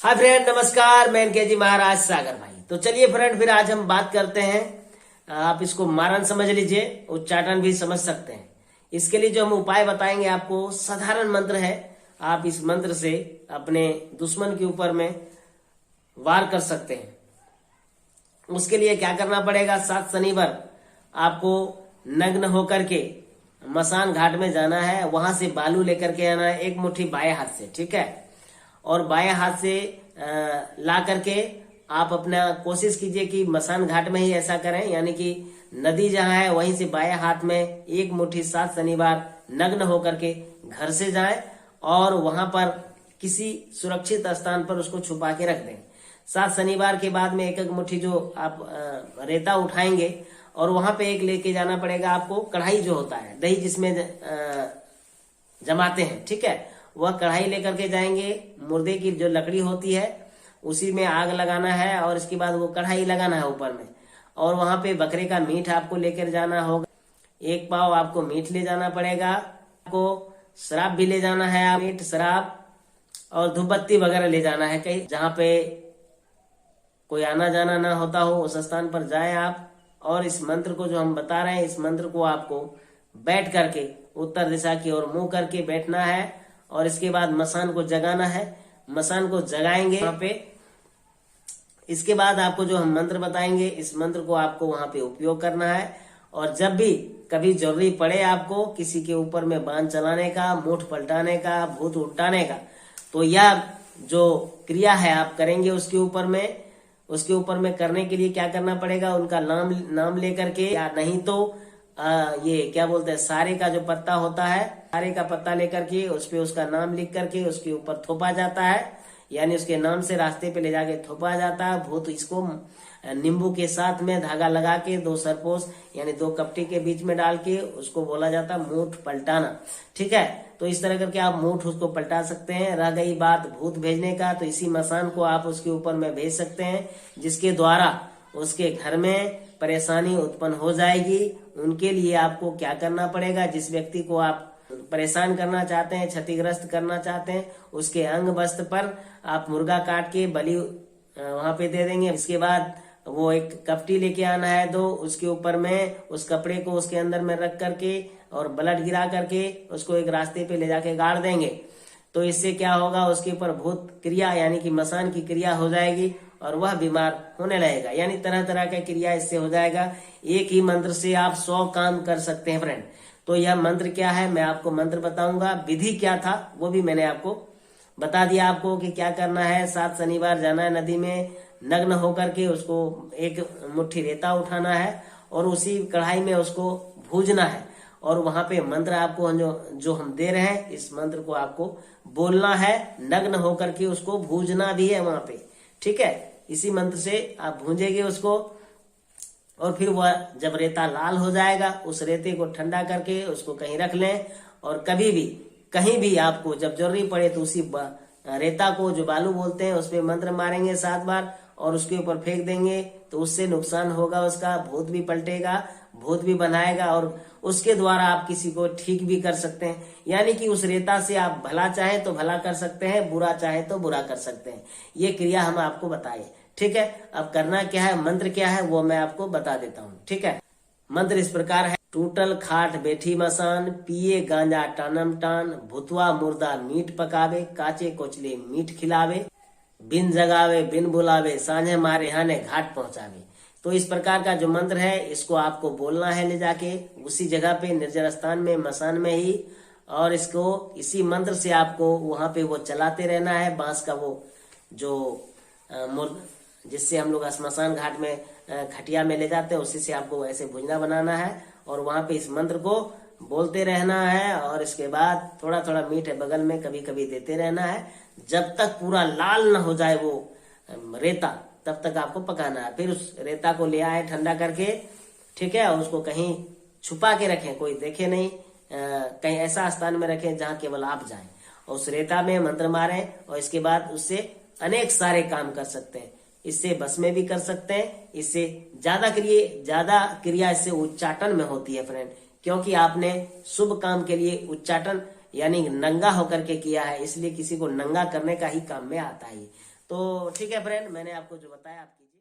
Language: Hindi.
हाय फ्रेंड, नमस्कार। मैं के जी महाराज सागर भाई। तो चलिए फ्रेंड, फिर आज हम बात करते हैं। आप इसको मारन समझ लीजिए, उच्चाटन भी समझ सकते हैं। इसके लिए जो हम उपाय बताएंगे आपको, साधारण मंत्र है। आप इस मंत्र से अपने दुश्मन के ऊपर में वार कर सकते हैं। उसके लिए क्या करना पड़ेगा? 7 शनिवार आपको नग्न होकर के मसान घाट में जाना है। वहां से बालू लेकर के आना है, एक मुट्ठी बाएं हाथ से, ठीक है। और बाएं हाथ से ला करके आप अपना कोशिश कीजिए कि मसान घाट में ही ऐसा करें, यानी कि नदी जहां है वहीं से बाएं हाथ में एक मुट्ठी 7 शनिवार नग्न होकर के घर से जाएं और वहां पर किसी सुरक्षित स्थान पर उसको छुपा के रख दें। 7 शनिवार के बाद में एक एक मुट्ठी जो आप रेता उठाएंगे और वहां पे एक लेके जाना पड़ेगा आपको। कढ़ाई जो होता है, दही जिसमें जमाते हैं, ठीक है, वह कढ़ाई लेकर के जाएंगे। मुर्दे की जो लकड़ी होती है उसी में आग लगाना है और इसके बाद वो कढ़ाई लगाना है ऊपर में। और वहां पे बकरे का मीट आपको लेकर जाना होगा। 1 पाव आपको मीट ले जाना पड़ेगा। आपको शराब भी ले जाना है, मीट, शराब और धूपबत्ती वगैरह ले जाना है। कहीं जहाँ पे कोई आना जाना ना होता हो उस स्थान पर जाएं आप। और इस मंत्र को जो हम बता रहे हैं, इस मंत्र को आपको बैठ करके उत्तर दिशा की ओर मुंह करके बैठना है और इसके बाद मसान को जगाना है। मसान को जगाएंगे वहां पे। इसके बाद आपको जो हम मंत्र बताएंगे, इस मंत्र को आपको वहां पे उपयोग करना है। और जब भी कभी जरूरी पड़े आपको किसी के ऊपर में बाण चलाने का, मूठ पलटाने का, भूत उठाने का, तो यह जो क्रिया है आप करेंगे उसके ऊपर में करने के लिए क्या करना पड़ेगा? उनका नाम लेकर के, या नहीं तो ये क्या बोलते हैं, सारे का जो पत्ता होता है, सारे का पत्ता लेकर के उस पे उसका नाम लिख करके उसके ऊपर थोपा जाता है, यानी उसके नाम से रास्ते पे ले जाके थोपा जाता है। भूत इसको नींबू के साथ में धागा लगा के 2 सरपोश यानी 2 कपटी के बीच में डाल के उसको बोला जाता है मूठ पलटाना, ठीक है। तो इस तरह करके आप मूठ उसको पलटा सकते हैं। रह गई बात भूत भेजने का, तो इसी मसान को आप उसके ऊपर में भेज सकते हैं, जिसके द्वारा उसके घर में परेशानी उत्पन्न हो जाएगी। उनके लिए आपको क्या करना पड़ेगा? जिस व्यक्ति को आप परेशान करना चाहते हैं, क्षतिग्रस्त करना चाहते हैं, उसके अंग वस्त्र पर आप मुर्गा काट के बलि वहां पे दे देंगे। इसके बाद वो एक कपटी लेके आना है, उसके ऊपर में उस कपड़े को उसके अंदर में रख करके और ब्लड गिरा करके उसको एक रास्ते पे ले जाके गाड़ देंगे। तो इससे क्या होगा? उसके ऊपर भूत क्रिया यानी कि मसान की क्रिया हो जाएगी और वह बीमार होने लगेगा। यानी तरह तरह का क्रिया इससे हो जाएगा। एक ही मंत्र से आप 100 काम कर सकते हैं फ्रेंड। तो यह मंत्र क्या है मैं आपको मंत्र बताऊंगा। विधि क्या था वो भी मैंने आपको बता दिया आपको कि क्या करना है। 7 शनिवार जाना है नदी में, नग्न होकर के उसको एक मुट्ठी रेता उठाना है और उसी कढ़ाई में उसको भूजना है। और वहां पे मंत्र आपको जो हम दे रहे हैं, इस मंत्र को आपको बोलना है, नग्न होकर के उसको भूजना भी है वहां पे, ठीक है। इसी मंत्र से आप भूंजेंगे उसको और फिर वह जब रेता लाल हो जाएगा, उस रेते को ठंडा करके उसको कहीं रख लें। और कभी भी कहीं भी आपको जब जरूरी पड़े तो उसी रेता को, जो बालू बोलते हैं, उस पर मंत्र मारेंगे 7 बार और उसके ऊपर फेंक देंगे। तो उससे नुकसान होगा, उसका भूत भी पलटेगा, भूत भी बनाएगा और उसके द्वारा आप किसी को ठीक भी कर सकते हैं। यानी कि उस रेता से आप भला चाहे तो भला कर सकते हैं, बुरा चाहे तो बुरा कर सकते हैं। ये क्रिया हम आपको बताए, ठीक है। अब करना क्या है, मंत्र क्या है वो मैं आपको बता देता हूँ, ठीक है। मंत्र इस प्रकार है। टूटल खाट बैठी मसान, पिए गांजा टानम टान, भुतवा मुर्दा मीट पकावे, काचे कोचले मीट खिलावे, बिन जगावे बिन बुलावे, सांझे मारे हाने घाट पहुंचावे। तो इस प्रकार का जो मंत्र है इसको आपको बोलना है ले जाके उसी जगह पे, निर्जन स्थान में, मसान में ही। और इसको इसी मंत्र से आपको वहां पे वो चलाते रहना है। बांस का वो जो जिससे हम लोग स्मशान घाट में खटिया में ले जाते हैं, उसी से आपको ऐसे भुजना बनाना है और वहां पे इस मंत्र को बोलते रहना है। और इसके बाद थोड़ा थोड़ा मीठ है बगल में कभी कभी देते रहना है, जब तक पूरा लाल न हो जाए वो रेता, तब तक आपको पकाना है। फिर उस रेता को ले आए ठंडा करके, ठीक है, और उसको कहीं छुपा के रखें, कोई देखे नहीं, कहीं ऐसा स्थान में रखें जहां केवल आप जाएं और उस रेता में मंत्र मारें। और इसके बाद उससे अनेक सारे काम कर सकते हैं। इससे बस में भी कर सकते हैं। इससे ज्यादा क्रिया इससे उच्चाटन में होती है फ्रेंड, क्योंकि आपने शुभ काम के लिए उच्चाटन यानी नंगा होकर के किया है, इसलिए किसी को नंगा करने का ही काम में आता है। तो ठीक है फ्रेंड, मैंने आपको जो बताया आप कीजिए।